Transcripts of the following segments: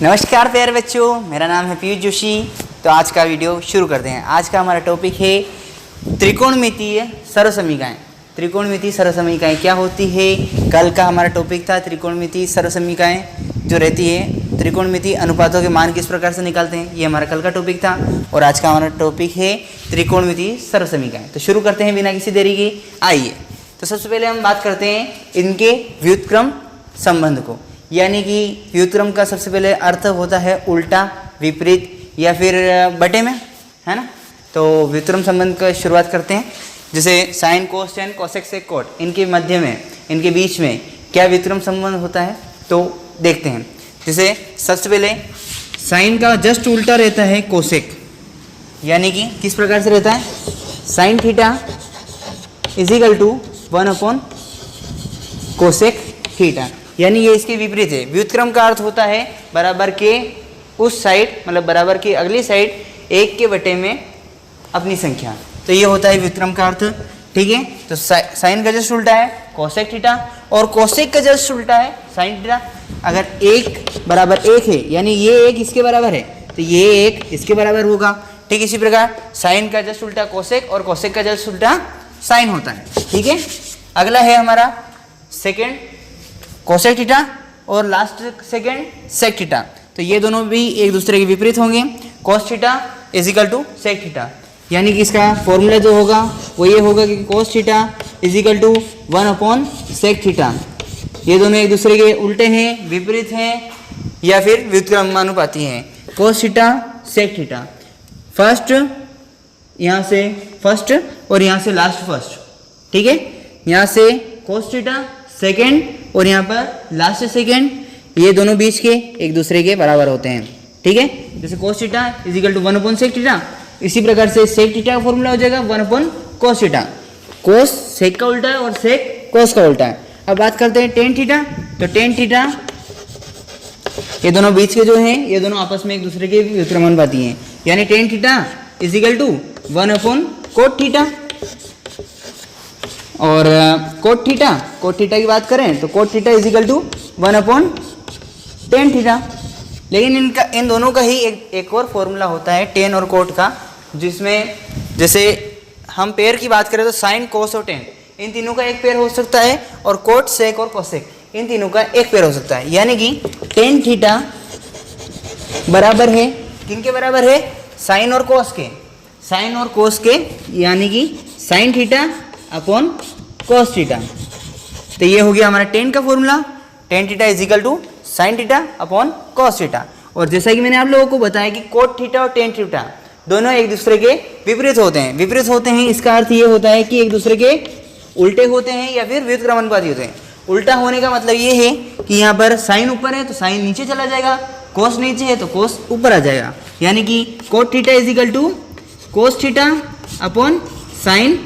नमस्कार प्यारे बच्चों, मेरा नाम है पीयूष जोशी। तो आज का वीडियो शुरू करते हैं। आज का हमारा टॉपिक है त्रिकोणमितीय सर्वसमीकाएं। त्रिकोणमितीय सर्वसमीकाएं क्या होती है? कल का हमारा टॉपिक था त्रिकोणमितीय सर्वसमीकाएं जो रहती है, त्रिकोणमितीय अनुपातों के मान किस प्रकार से निकालते हैं, ये हमारा कल का टॉपिक था। और आज का हमारा टॉपिक है त्रिकोणमितीय सर्वसमीकाएं। तो शुरू करते हैं बिना किसी देरी के। आइए, तो सबसे पहले हम बात करते हैं इनके व्युत्क्रम संबंध को, यानी कि व्युत्क्रम का सबसे पहले अर्थ होता है उल्टा, विपरीत या फिर बटे में, है ना। तो व्युत्क्रम संबंध का शुरुआत करते हैं। जैसे साइन, कोस, टेन, कोसेक, सेक, कोट, इनके मध्य में, इनके बीच में क्या व्युत्क्रम संबंध होता है तो देखते हैं। जैसे सबसे पहले साइन का जस्ट उल्टा रहता है कोसेक, यानी कि किस प्रकार से रहता है, sine theta is equal to 1/, cosec theta, यानी ये इसके विपरीत है। व्युत्क्रम का अर्थ होता है बराबर के उस साइड, मतलब बराबर की अगली साइड 1 के बटे में अपनी संख्या, तो ये होता है व्युत्क्रम का अर्थ। ठीक है, तो साइन का जस्ट उल्टा है कोसेक थीटा और कोसेक का जस्ट उल्टा है साइन थीटा। अगर 1 बराबर 1 है, यानी ये 1 इसके बराबर है, तो ये 1 इसके बराबर होगा। ठीक, इसी प्रकार साइन का जस्ट उल्टा कोसेक और कोसेक का जस्ट उल्टा साइन होता है। ठीक है, अगला है हमारा सेकेंड कोसेक थीटा और लास्ट सेकेंड सेक थीटा, तो ये दोनों भी एक दूसरे के विपरीत होंगे। Cos theta is equal to sec theta, यानी कि इसका फॉर्मूला जो होगा वो ये होगा कि cos theta is equal to 1/, sec theta. ये दोनों एक दूसरे के उल्टे हैं, विपरीत हैं या फिर व्युत्क्रमानुपाती हैं। Cos theta sec theta, first यहाँ से फर्स्ट और यहाँ से लास्ट फर्स्ट। ठीक है, यहाँ से कोस थीटा सेकेंड और यहाँ पर लास्ट सेकेंड, ये दोनों बीच के एक दूसरे के बराबर होते हैं। ठीक है, जैसे cos theta is equal to 1/, sec theta, इसी प्रकार से सेक थीटा का फॉर्मूला हो जाएगा 1/, कोस थीटा। कोस सेक का उल्टा है और सेक कोस का उल्टा है। अब बात करते हैं टेन थीटा, तो टेन थीटा ये दोनों बीच के जो हैं, ये दोनों आपस में एक दूसरे के व्युत्क्रमानुपाती हैं, यानी tan theta is equal to 1/, cot theta. और कोट थीटा की बात करें तो cot theta is equal to 1/, tan theta. लेकिन इन दोनों का ही एक और फॉर्मूला होता है टेन और कोट का, जिसमें जैसे हम पेयर की बात करें तो साइन, कोस और टेन, इन तीनों का एक पेयर हो सकता है, और कोट, सेक और कोसेक, इन तीनों का एक पेयर हो सकता है। यानी कि टेन थीटा बराबर है किनके बराबर है, साइन और कोस के, साइन और कोस के, यानी कि sine theta upon cos theta. तो ये हो गया हमारा टेन का formula, tan theta is equal to sine theta upon cos theta. और जैसा कि मैंने आप लोगों को बताया कि कोट थीटा और टेन थीटा दोनों एक दूसरे के विपरीत होते हैं। विपरीत होते हैं इसका अर्थ ये होता है कि एक दूसरे के उल्टे होते हैं या फिर व्युत्क्रमानुपाती होते हैं। उल्टा होने का मतलब ये है कि यहाँ पर साइन ऊपर है तो साइन नीचे चला जाएगा, कोस नीचे है तो कोस ऊपर आ जाएगा, यानी कि cot theta is equal to cos theta upon sine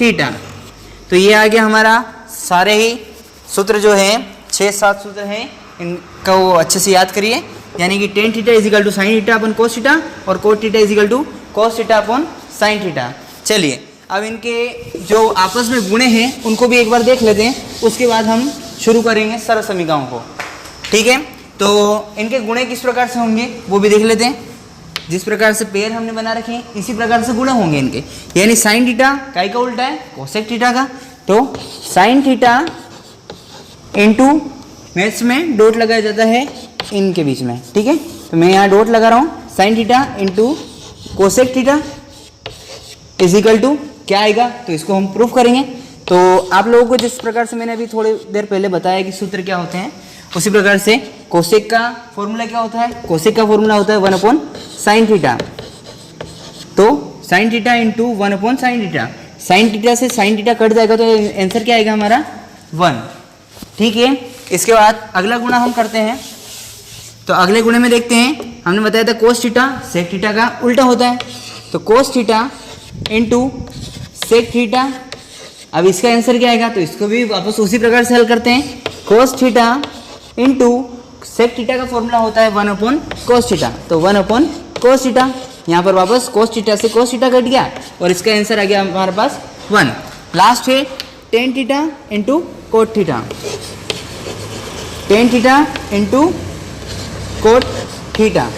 theta. तो ये आ गया हमारा सारे ही सूत्र जो हैं, 6-7 सूत्र हैं, इनका वो अच्छे से याद करिए। यानी कि tan theta is equal to sine theta upon cos theta और cot theta is equal to cos theta upon sine theta. चलिए, अब इनके जो आपस में गुणे हैं उनको भी एक बार देख लेते हैं, उसके बाद हम शुरू करेंगे सर्वसमीकाओं को। ठीक है, तो इनके गुणे किस प्रकार से होंगे वो भी देख लेते हैं। जिस प्रकार से पेयर हमने बना रखे हैं इसी प्रकार से गुणे होंगे इनके, यानी साइन थीटा काय का उल्टा है, कोसेक थीटा का, तो साइन थीटा इंटू, मैथ्स में डॉट लगाया जाता है इनके बीच में। ठीक है, तो मैं यहाँ डॉट लगा रहा हूँ, sine theta into cosec theta is equal to क्या आएगा, तो इसको हम प्रूफ करेंगे। तो आप लोगों को जिस प्रकार से मैंने अभी थोड़ी देर पहले बताया कि सूत्र क्या होते हैं, उसी प्रकार से कोसेक का फॉर्मूला क्या होता है, कोसेक का फॉर्मूला होता है 1/, साइन थीटा। तो sign theta into 1/, sine theta, sine theta से साइन थीटा कट जाएगा तो आंसर क्या आएगा हमारा 1। ठीक है, इसके बाद अगला गुणा हम करते हैं। तो अगले गुणे में देखते हैं, हमने बताया था कोस थीटा सेक थीटा का उल्टा होता है, तो cos theta into sec theta. अब इसका आंसर क्या आएगा, तो इसको भी वापस उसी प्रकार से हल करते हैं। Cos theta into sec theta का फॉर्मूला होता है 1/, कोस थीटा, तो 1/, कोस थीटा। यहाँ पर वापस कोस थीटा से कोस थीटा कट गया और इसका आंसर आ गया हमारे पास 1। लास्ट है tan theta into cot theta, tan theta into cot theta.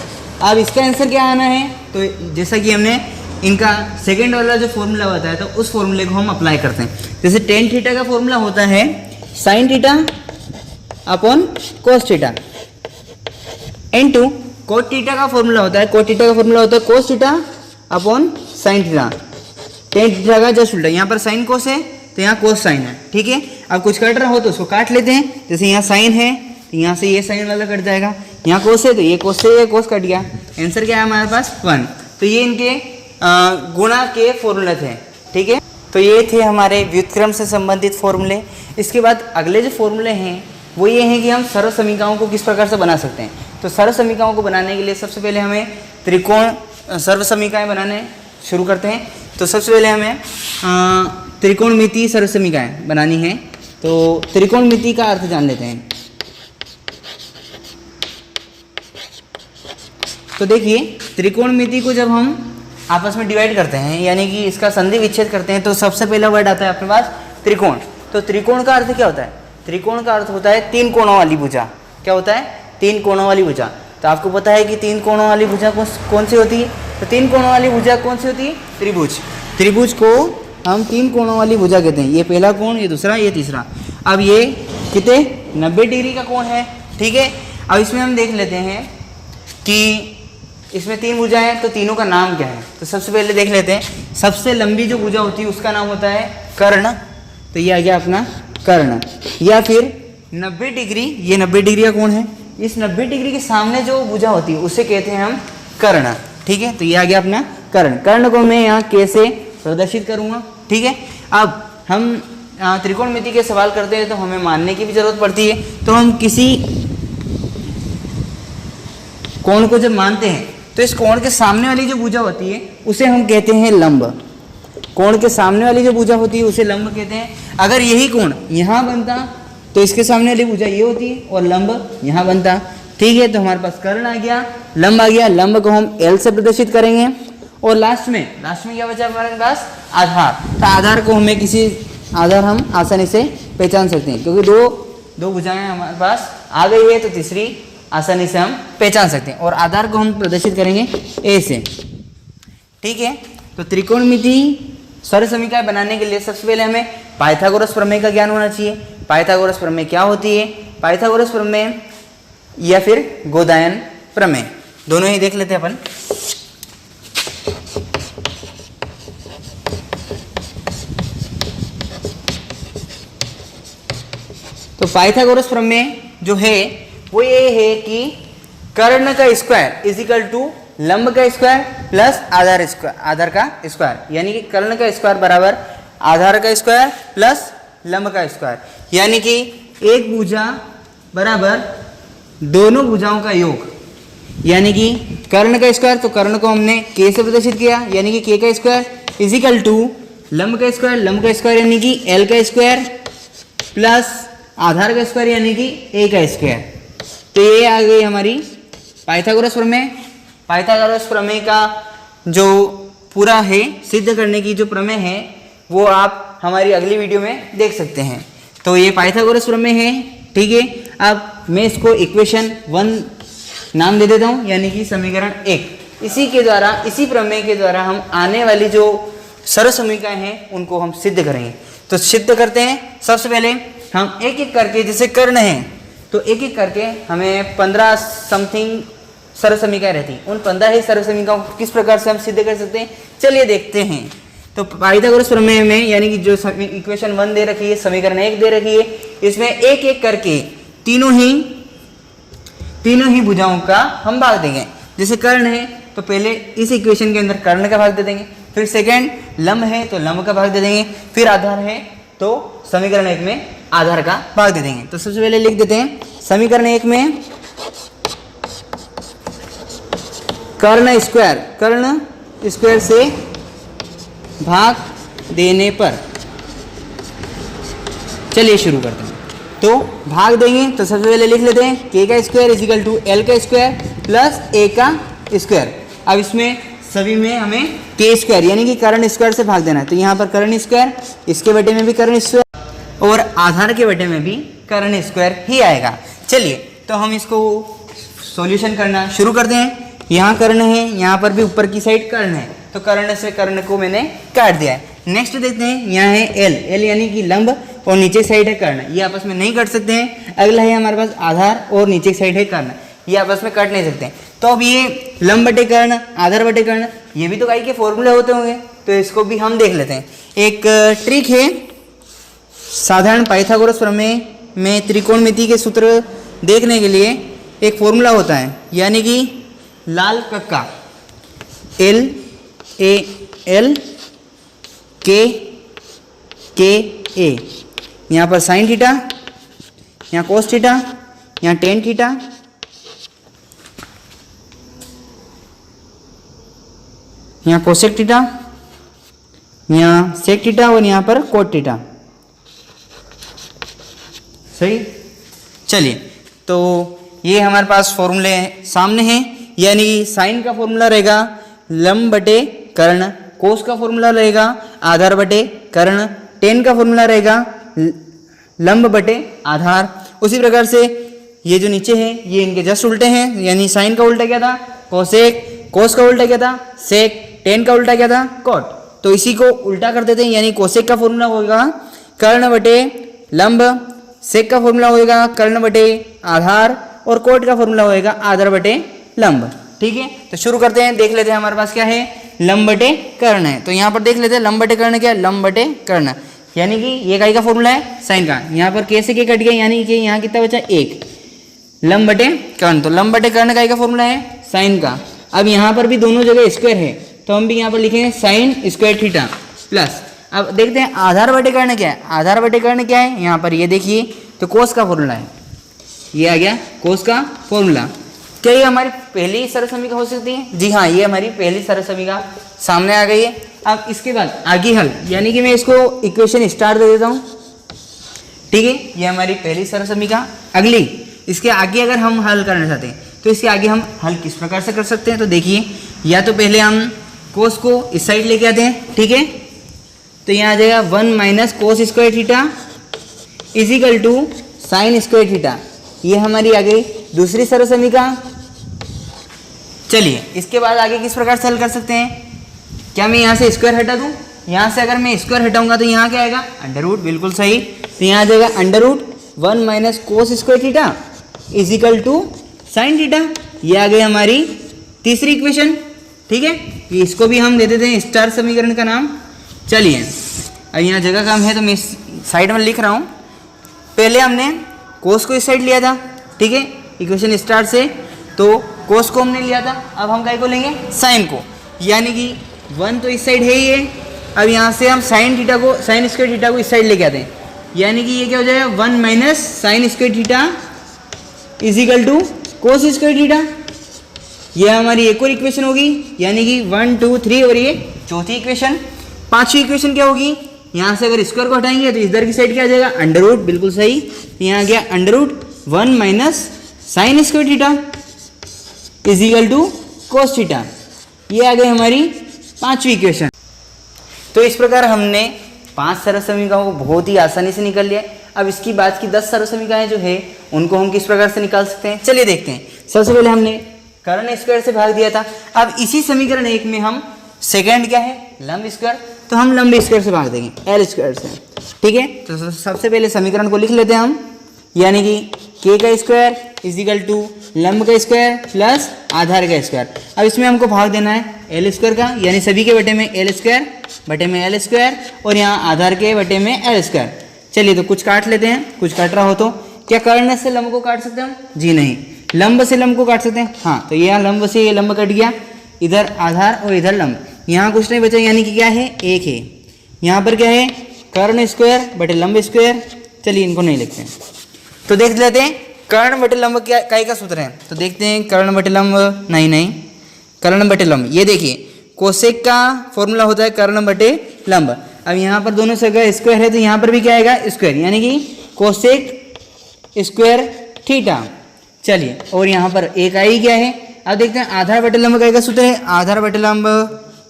अब इसका आंसर क्या आना है, तो जैसा कि हमने इनका सेकेंड वाला जो फॉर्मूला होता है तो उस फॉर्मूले को हम अप्लाई करते हैं। जैसे टेन थीटा का फॉर्मूला होता है sine theta upon cos theta into cot theta का फॉर्मूला होता है, कोट थीटा का फॉर्मूला होता है कोस theta upon sine theta. Tan theta का जस्ट उल्टा, यहाँ पर साइन कोस है तो यहाँ कोस साइन है, ठीक है। अब कुछ कट रहा हो तो उसको काट लेते हैं। जैसे यहाँ साइन है तो यहाँ से ये साइन वाला कट जाएगा, यहाँ कोस है तो ये कोस से ये कोस कट गया। आंसर क्या है हमारे पास 1। तो ये इनके गुणा के फॉर्मूले थे, ठीक है। तो ये थे हमारे व्युत्क्रम से संबंधित फॉर्मूले। इसके बाद अगले जो फॉर्मूले हैं वो ये हैं कि हम सरल समीकरणों को किस प्रकार से बना सकते हैं। तो सरल समीकरणों को बनाने के लिए सबसे पहले हमें त्रिकोण सर्व समीकरण बनाने शुरू करते हैं। तो सबसे पहले हमें त्रिकोणमितीय सर्व समीकरण बनानी है। तो त्रिकोणमिति का अर्थ जान लेते हैं। तो देखिए त्रिकोणमिति को जब हम आपस में डिवाइड करते हैं यानी कि इसका संधि विच्छेद करते हैं तो सबसे पहला वर्ड आता है अपने पास त्रिकोण। तो त्रिकोण का अर्थ क्या होता है, त्रिकोण का अर्थ होता है तीन कोणों वाली भुजा। क्या होता है, तीन कोणों वाली भुजा। तो आपको पता है कि तीन कोणों वाली भुजा कौन सी होती है, तो तीन कोणों वाली भुजा कौन सी होती है, त्रिभुज। त्रिभुज को हम तीन कोणों वाली भुजा कहते हैं। ये पहला कोण, ये दूसरा, ये तीसरा। अब ये कितने 90 डिग्री का कोण है, ठीक है। अब इसमें हम देख लेते हैं कि इसमें तीन भुजाएं हैं तो तीनों का नाम क्या है। तो सबसे पहले देख लेते हैं, सबसे लंबी जो भुजा होती है उसका नाम होता है कर्ण। तो ये आ गया अपना कर्ण। या फिर 90 डिग्री, ये 90 डिग्री का कोण है, इस 90 डिग्री के सामने जो भुजा होती है उसे कहते हैं हम कर्ण, ठीक है। तो ये आ गया अपना कर्ण। कर्ण को मैं यहाँ के से प्रदर्शित करूँगा, ठीक है। अब हम त्रिकोणमिति के सवाल करते हैं तो हमें मानने की भी जरूरत पड़ती है। तो हम किसी कोण को जब मानते हैं तो इस कोण के सामने वाली जो भुजा होती है उसे हम कहते हैं लंब। कोण के सामने वाली जो भुजा होती है उसे लंब कहते हैं। अगर यही कोण यहाँ बनता तो इसके सामने वाली भुजा ये होती है और लंब यहाँ बनता, ठीक है। तो हमारे पास कर्ण आ गया, लंब आ गया। लंब को हम एल से प्रदर्शित करेंगे और लास्ट में क्या बचा हमारे पास, आधार। तो आधार को हमें किसी आधार हम आसानी से पहचान सकते हैं क्योंकि दो भुजाएं हमारे पास आ गई है तो तीसरी आसानी से हम पहचान सकते हैं। और आधार को हम प्रदर्शित करेंगे ए से, ठीक है। तो त्रिकोणमिति सर्व समीकरण बनाने के लिए सबसे पहले हमें पाइथागोरस प्रमेय का ज्ञान होना चाहिए। पाइथागोरस प्रमेय क्या होती है, पाइथागोरस प्रमेय या फिर गोदायन प्रमेय, दोनों ही देख लेते हैं अपन। तो पाइथागोरस प्रमेय जो है वो ये है कि कर्ण का स्क्वायर इज इक्वल टू लंब का स्क्वायर प्लस आधार का स्क्वायर। यानी कि कर्ण का स्क्वायर बराबर आधार का स्क्वायर प्लस लंब का स्क्वायर। यानी कि एक भुजा बराबर दोनों भुजाओं का योग। यानी कि कर्ण का स्क्वायर, तो कर्ण को हमने के से प्रदर्शित किया यानी कि के का स्क्वायर इज इक्वल टू लंब का स्क्वायर यानी कि एल का स्क्वायर प्लस आधार का स्क्वायर यानी कि ए का स्क्वायर। तो ये आ गई हमारी पाइथागोरस प्रमेय। पाइथागोरस प्रमेय का जो पूरा है सिद्ध करने की जो प्रमेय है वो आप हमारी अगली वीडियो में देख सकते हैं। तो ये पाइथागोरस प्रमेय है, ठीक है। अब मैं इसको इक्वेशन 1 नाम दे देता हूँ यानी कि समीकरण 1। इसी प्रमेय के द्वारा हम आने वाली जो सरल समीकरण हैं उनको हम सिद्ध करेंगे। तो सिद्ध करते हैं। सबसे पहले हम एक एक करके, जैसे कर्ण है तो एक एक करके हमें 15 समथिंग सरल समीकरण रहती हैं। उन 15 ही सरल समीकरणों को किस प्रकार से हम सिद्ध कर सकते हैं, चलिए देखते हैं। तो पाइथागोरस प्रमेय में यानी कि जो इक्वेशन 1 दे रखी है, समीकरण 1 दे रखी है, इसमें एक एक करके तीनों ही भुजाओं का हम भाग देंगे। जैसे कर्ण है तो पहले इस इक्वेशन के अंदर कर्ण का भाग दे देंगे, फिर सेकेंड लंब है तो लंब का भाग दे देंगे, फिर आधार है तो समीकरण 1 में आधार का भाग दे देंगे। तो सबसे पहले लिख देते हैं समीकरण 1 में कर्ण स्क्वायर से भाग देने पर, चलिए शुरू करते हैं। तो भाग देंगे तो सबसे पहले लिख लेते हैं के का square is equal to L का स्क्वायर प्लस ए का स्क्वायर। अब इसमें सभी में हमें के स्क्वायर यानी कि कर्ण स्क्वायर से भाग देना है। तो यहाँ पर कर्ण स्क्वायर, इसके बटे में भी कर्ण स्क्वायर और आधार के बटे में भी कर्ण स्क्वायर ही आएगा। चलिए तो हम इसको सॉल्यूशन करना शुरू करते हैं। यहाँ कर्ण है, यहाँ पर भी ऊपर की साइड कर्ण है, तो कर्ण से कर्ण को मैंने काट दिया है। नेक्स्ट देखते हैं, यहाँ है एल, एल यानी कि लंब और नीचे साइड है कर्ण, ये आपस में नहीं कट सकते हैं। अगला है हमारे पास आधार और नीचे साइड है कर्ण, ये आपस में कट नहीं सकते हैं। तो अब ये लंब बटे कर्ण, आधार बटे कर्ण, ये भी तो काई के फॉर्मूले होते होंगे, तो इसको भी हम देख लेते हैं। एक ट्रिक है, साधारण पाइथागोरस प्रमेय में त्रिकोणमिति के सूत्र देखने के लिए एक फॉर्मूला होता है, यानी कि लाल कक्का एल ए एल के ए, यहाँ पर साइन थीटा, यहाँ कोस थीटा, यहाँ टेन थीटा, यहाँ कोसेक थीटा, यहाँ सेक थीटा और यहाँ पर कोट थीटा। सही, चलिए तो ये हमारे पास फॉर्मूले सामने हैं, यानी साइन का फॉर्मूला रहेगा लंब बटे कर्ण, कोस का फॉर्मूला रहेगा आधार बटे कर्ण, टेन का फॉर्मूला रहेगा लंब बटे आधार। उसी प्रकार से ये जो नीचे है ये इनके जस्ट उल्टे हैं, यानी साइन का उल्टा क्या था कोसेक, कोस का उल्टा क्या था सेक, टेन का उल्टा क्या था कोट। तो इसी को उल्टा कर देते हैं, यानी कोसेक का फॉर्मूला होगा कर्ण बटे लंब, सेक का फॉर्मूला होगा कर्ण बटे आधार और कोट का फॉर्मूला होगा आधार बटे लंब। ठीक है, तो शुरू करते हैं, देख लेते हैं हमारे पास क्या है, लंब बटे कर्ण है। तो यहाँ पर देख लेते हैं लंब बटे कर्ण क्या है, लंब बटे कर्ण, यानी कि ये काई का फॉर्मूला है साइन का, यहाँ पर के से के कट गया, यानी कि यहाँ कितना बचा एक, लंब बटे कर्ण। तो लंब बटे कर्ण काई का फॉर्मूला है साइन का। अब यहाँ पर भी दोनों जगह स्क्वायर है, तो हम भी यहाँ पर लिखेंगे साइन स्क्वायर थीटा प्लस। अब देखते हैं आधार बटे कर्ण क्या है, आधार बटे कर्ण क्या है, यहाँ पर ये देखिए तो कोस का फॉर्मूला है, ये आ गया कोस का फॉर्मूला। क्या ये हमारी पहली सरल समीकरण हो सकती है? जी हाँ, ये हमारी पहली सरल समीकरण सामने आ गई है। अब इसके बाद आगे हल, यानी कि मैं इसको इक्वेशन स्टार दे देता हूँ। ठीक है, ये हमारी पहली सरल समीकरण। अगली इसके आगे अगर हम हल करना चाहते हैं तो इसके आगे हम हल किस प्रकार से कर सकते हैं, तो देखिए या तो पहले हम कोस को इस साइड लेके आते हैं। ठीक है, तो यहाँ आ जाएगा 1 minus cos square theta is equal to sine square theta, ये हमारी आ गई दूसरी सरल समीकरण। चलिए इसके बाद आगे किस प्रकार से हल कर सकते हैं, क्या मैं यहाँ से स्क्वायर हटा दूँ, यहाँ से अगर मैं स्क्वायर हटाऊंगा तो यहाँ क्या आएगा अंडर रूट, बिल्कुल सही। तो यहाँ आ जाएगा under root 1 minus cos square theta is equal to sine theta, ये आ गई हमारी तीसरी इक्वेशन। ठीक है, इसको भी हम दे देते हैं स्टार समीकरण का नाम। चलिए अब यहाँ जगह कम है तो मैं इस साइड में लिख रहा हूँ। पहले हमने कोस को इस साइड लिया था, ठीक है, इक्वेशन स्टार से, तो कोस को हमने लिया था। अब हम काय को लेंगे साइन को, यानी कि 1 तो इस साइड है ही है। अब यहाँ से हम साइन थीटा को, साइन स्क्वायर थीटा को इस साइड लेके आते हैं, यानी कि ये क्या हो जाएगा 1 minus sine square theta is equal to cos square theta. ये हमारी एक और इक्वेशन होगी, यानी कि 1 2 3 और ये चौथी इक्वेशन। पांचवी इक्वेशन क्या होगी, यहाँ से अगर स्क्वायर को हटाएंगे तो इधर की साइड क्या आ जाएगा अंडर रूट, बिल्कुल सही। यहाँ गया under root 1 minus sine square theta is equal to cos theta, ये आ गई हमारी पांचवी इक्वेशन। तो इस प्रकार हमने 5 सरल समीकरणों को बहुत ही आसानी से निकाल लिया। अब इसकी बाद की 10 सरल समीकरण जो है उनको हम किस प्रकार से निकाल सकते हैं, चलिए देखते हैं। सबसे पहले हमने कर्ण स्क्वायर से भाग दिया था। अब इसी समीकरण 1 में हम सेकंड क्या है लंब स्क्वायर, तो हम लंब स्क्वायर से भाग देंगे एल स्क्वायर से। ठीक है, तो सबसे पहले समीकरण को लिख लेते हैं हम, यानी कि के का स्क्वायर इजिकल टू लंब का स्क्वायर प्लस आधार का स्क्वायर। अब इसमें हमको भाग देना है एल स्क्वायर का, यानी सभी के बटे में एल स्क्वायर बटे में एल स्क्वायर और यहाँ आधार के बटे में एल स्क्वायर। चलिए तो कुछ काट लेते हैं, कुछ कट रहा हो तो क्या कर्ण से लंब को काट सकते हैं हम, जी नहीं। लंब से लंब को काट सकते हैं, हाँ, तो यहाँ लंब से ये लंब कट गया, इधर आधार और इधर लंब, यहाँ कुछ नहीं बचा, यानी कि क्या है एक है। यहाँ पर क्या है कर्ण स्क्वायर बटे लंब स्क्वायर। चलिए इनको नहीं लिखते हैं, तो देख लेते हैं कर्ण बटे लंब क्या काय का सूत्र है। तो देखते हैं कर्ण बटे लंब, नहीं कर्ण बटे लंब, ये देखिए कोसेक का फॉर्मूला होता है कर्ण बटे लंब। अब यहाँ पर दोनों जगह स्क्वायर है तो यहाँ पर भी क्या आएगा स्क्वायर, यानी कि कोसेक स्क्वायर थीटा। चलिए और यहाँ पर एक आई क्या है, अब देखते हैं आधार बटे लंब का सूत्र है, आधार बटे लंब,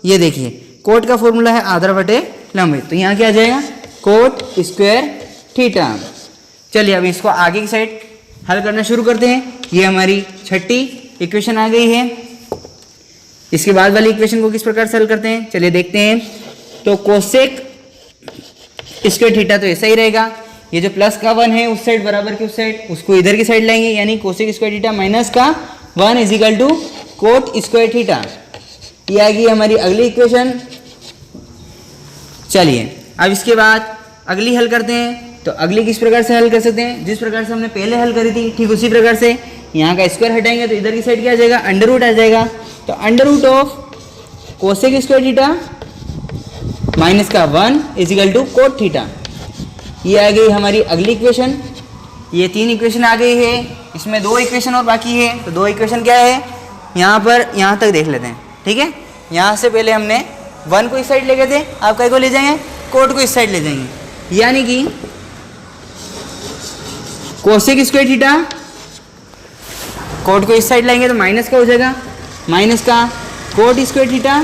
ये देखिए कोट का फॉर्मूला है आधार बटे लंब, तो यहाँ क्या आ जाएगा कोट स्क्वायर थीटा। चलिए अब इसको आगे की साइड हल करना शुरू करते हैं। ये हमारी छठी इक्वेशन आ गई है। इसके बाद वाली इक्वेशन को किस प्रकार से हल करते हैं, चलिए देखते हैं। तो कोसेक स्क्वायर थीटा तो ऐसा ही रहेगा, ये जो प्लस का 1 है उस साइड बराबर की उस साइड, उसको इधर की साइड लाएंगे, यानी कोसेक स्क्वायर थीटा माइनस का 1 is equal to cot square theta. ये आ गई हमारी अगली इक्वेशन। चलिए अब इसके बाद अगली हल करते हैं। तो अगली किस प्रकार से हल कर सकते हैं, जिस प्रकार से हमने पहले हल करी थी ठीक उसी प्रकार से। यहाँ का स्क्वायर हटाएंगे तो इधर की साइड क्या आ जाएगा, अंडर रूट आ जाएगा। तो under root of cosec square theta minus का 1 is equal to cot theta. ये आ गई हमारी अगली इक्वेशन। ये 3 इक्वेशन आ गई है, इसमें 2 इक्वेशन और बाकी है। तो 2 इक्वेशन क्या है, यहाँ पर यहाँ तक देख लेते हैं, ठीक है। यहाँ से पहले हमने 1 को इस साइड ले गए थे, आप कई को ले जाएंगे, कोट को इस साइड ले जाएंगे, यानी कि कोसेक स्क्वायर थीटा कोट को इस साइड लाएंगे तो माइनस का हो जाएगा, माइनस का cot square theta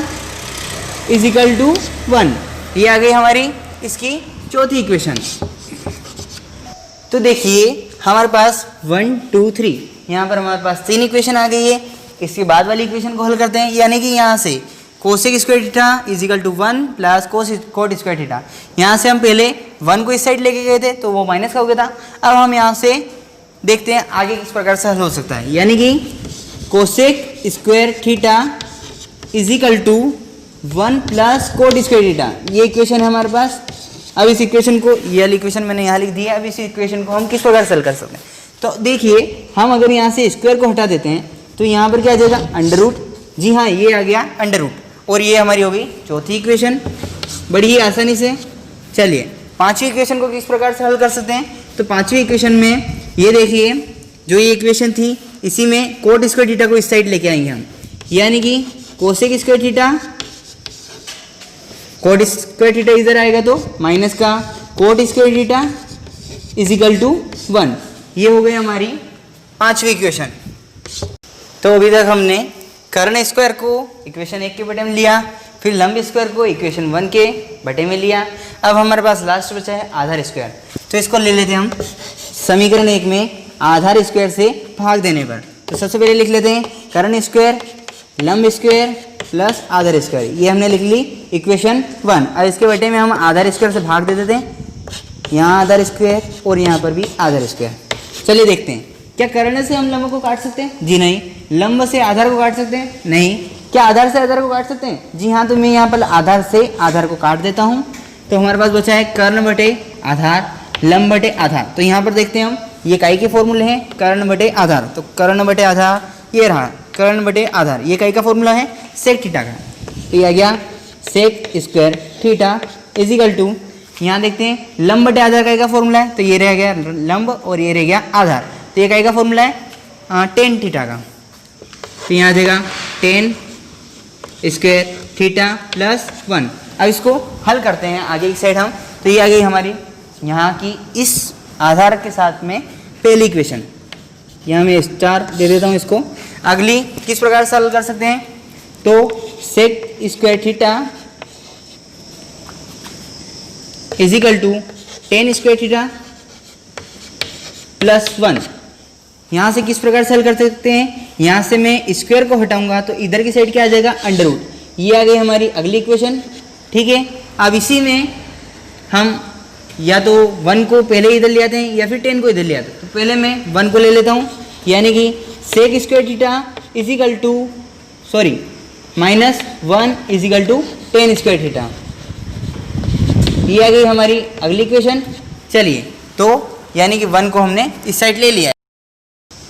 is equal to 1। ये आ गई हमारी इसकी चौथी इक्वेशन। तो देखिए हमारे पास 1 2 3 यहाँ पर हमारे पास 3 इक्वेशन आ गई है। इसके बाद वाली इक्वेशन को हल करते हैं, यानी कि यहाँ से cosec square theta is equal to 1 plus cot square theta. यहाँ से हम पहले 1 को इस साइड लेके गए थे तो वो माइनस का हो गया था। अब हम यहाँ से देखते हैं आगे किस प्रकार से हल हो सकता है, यानी कि cosec square theta is equal to 1 plus cot square theta. ये इक्वेशन है हमारे पास। अब इस इक्वेशन को, ये वाली इक्वेशन मैंने यहाँ लिख दी है। अब इस इक्वेशन को हम किस प्रकार से हल कर सकते हैं, तो देखिए हम अगर यहाँ से स्क्वायर को हटा देते हैं तो यहाँ पर क्या आ जाएगा, अंडर रूट। जी हाँ, ये आ गया अंडर रूट, और ये हमारी हो गई चौथी इक्वेशन, बड़ी ही आसानी से। चलिए 5वीं इक्वेशन को किस प्रकार से हल कर सकते हैं, तो 5वीं इक्वेशन में ये देखिए जो ये इक्वेशन थी इसी में कोट स्क्वायर थीटा को इस साइड लेके आएंगे हम, यानी कि cosec square theta, cot square theta इधर आएगा तो माइनस का cot square theta is equal to 1। ये हो गई हमारी 5वीं इक्वेशन। तो अभी तक हमने कर्ण स्क्वायर को इक्वेशन 1 के बटे में लिया, फिर लंब स्क्वायर को इक्वेशन 1 के बटे में लिया। अब हमारे पास लास्ट बचा है आधार स्क्वायर। तो इसको ले लेते हैं हम समीकरण 1 में आधार स्क्वायर से भाग देने पर। तो सबसे पहले लिख लेते हैं कर्ण स्क्वायर लंब स्क्वायर प्लस आधार स्क्वायर, ये हमने लिख ली इक्वेशन 1। अब इसके बटे में हम आधार स्क्वायर से भाग दे देते हैं, यहाँ आधार स्क्वायर और यहाँ पर भी आधार स्क्वायर। चलिए देखते हैं, क्या कर्ण से हम लंब को काट सकते हैं, जी नहीं। लंब से आधार को काट सकते हैं, नहीं। क्या आधार से आधार को काट सकते हैं, जी हाँ। तो मैं यहाँ पर आधार से आधार को काट देता हूँ। तो हमारे पास बचा है कर्ण बटे आधार लंब बटे आधार। तो यहाँ पर देखते हैं हम, ये काई के फॉर्मूले हैं, कर्ण बटे आधार। तो कर्ण बटे आधार ये रहा, कर्ण बटे आधार, ये काई का फॉर्मूला है, सेक थीटा का। तो ये आ गया sec square theta is equal to, यहाँ देखते हैं लंब बटे आधार काई का फॉर्मूला है, तो ये रह गया लंब और ये रह गया आधार। तो ये काई का फॉर्मूला है टेन थीटा का। तो यहाँ आ जाएगा टेन स्क्वायर थीटा प्लस 1। अब इसको हल करते हैं आगे की साइड हम। तो ये आ गई हमारी यहाँ की इस आधार के साथ में पहली इक्वेशन, यहाँ मैं स्टार दे देता हूँ इसको। अगली किस प्रकार से हल कर सकते हैं, तो sec square theta is equal to tan square theta plus 1। यहाँ से किस प्रकार से हल कर सकते हैं, यहाँ से मैं स्क्वायर को हटाऊंगा तो इधर की साइड क्या आ जाएगा, अंडर रूट। ये आ गई हमारी अगली इक्वेशन, ठीक है। अब इसी में हम या तो 1 को पहले इधर ले आते हैं या फिर 10 को इधर ले आते हैं। तो पहले मैं 1 को ले लेता हूँ, यानी कि sec square theta is equal to minus 1 is equal to 10 square theta. ये आ गई हमारी अगली इक्वेशन। चलिए, तो यानी कि 1 को हमने इस साइड ले लिया है।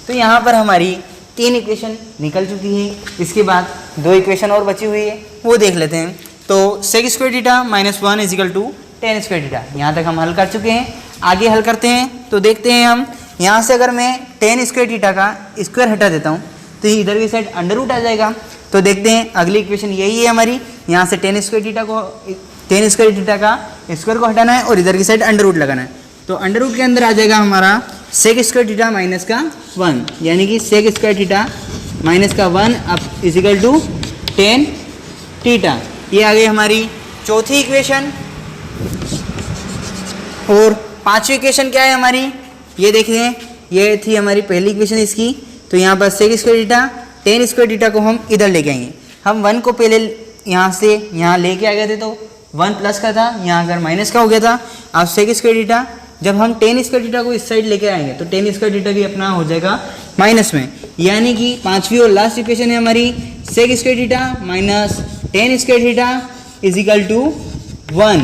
तो यहाँ पर हमारी 3 इक्वेशन निकल चुकी है। इसके बाद 2 इक्वेशन और बची हुई है, वो देख लेते हैं। तो sec square theta minus 1 is equal to 10 square theta, यहाँ तक हम हल कर चुके हैं। आगे हल करते हैं। तो देखते हैं हम, यहाँ से अगर मैं 10 स्क्वायर थीटा का स्क्वायर हटा देता हूँ तो इधर की साइड अंडर रूट आ जाएगा। तो देखते हैं अगली इक्वेशन यही है हमारी, यहाँ से 10 स्क्वायर थीटा का स्क्वायर को हटाना है और इधर की साइड अंडर रूट लगाना है। तो अंडर रूट के अंदर आ जाएगा हमारा सेक स्क्वायर थीटा माइनस का 1, यानी कि सेक स्क्वायर थीटा माइनस का 1 अब इज इक्वल टू 10 थीटा। ये आ गई हमारी चौथी इक्वेशन। और 5वीं इक्वेशन क्या है हमारी, ये देखते हैं। ये थी हमारी पहली इक्वेशन इसकी। तो यहाँ पर sec square theta, tan square theta को हम इधर लेके आएंगे। हम 1 को पहले यहाँ से यहाँ लेके आ गए थे तो 1 प्लस का था, यहाँ अगर माइनस का हो गया था। अब सेक स्क्वायर थीटा, जब हम टेन स्क्वायर थीटा को इस साइड लेके आएंगे तो टेन स्क्वायर थीटा भी अपना हो जाएगा माइनस में। यानी कि पांचवी और लास्ट इक्वेशन है हमारी sec square theta minus tan square theta is equal to 1।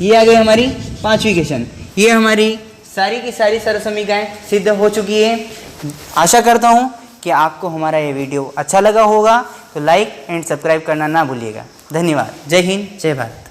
ये आ गई हमारी पांचवी इक्वेशन। ये हमारी सारी की सारी सरल समीकरण सिद्ध हो चुकी है। आशा करता हूँ कि आपको हमारा ये वीडियो अच्छा लगा होगा। तो लाइक एंड सब्सक्राइब करना ना भूलिएगा। धन्यवाद। जय हिंद, जय भारत।